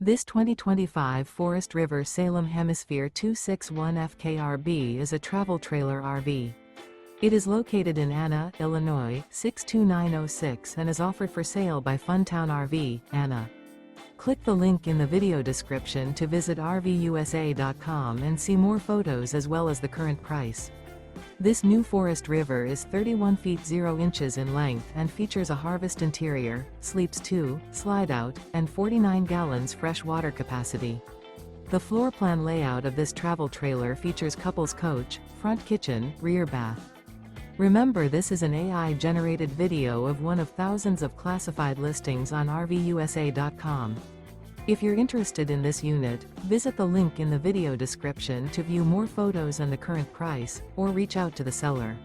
This 2025 Forest River Salem Hemisphere 261 FKRB is a travel trailer RV. It is located in Anna, Illinois, 62906 and is offered for sale by Funtown RV, Anna. Click the link in the video description to visit RVUSA.com and see more photos as well as the current price. This new Forest River is 31 feet 0 inches in length and features a harvest interior, sleeps 2, slide-out, and 49 gallons fresh water capacity. The floor plan layout of this travel trailer features couples coach, front kitchen, rear bath. Remember, this is an AI-generated video of one of thousands of classified listings on RVUSA.com. If you're interested in this unit, visit the link in the video description to view more photos and the current price, or reach out to the seller.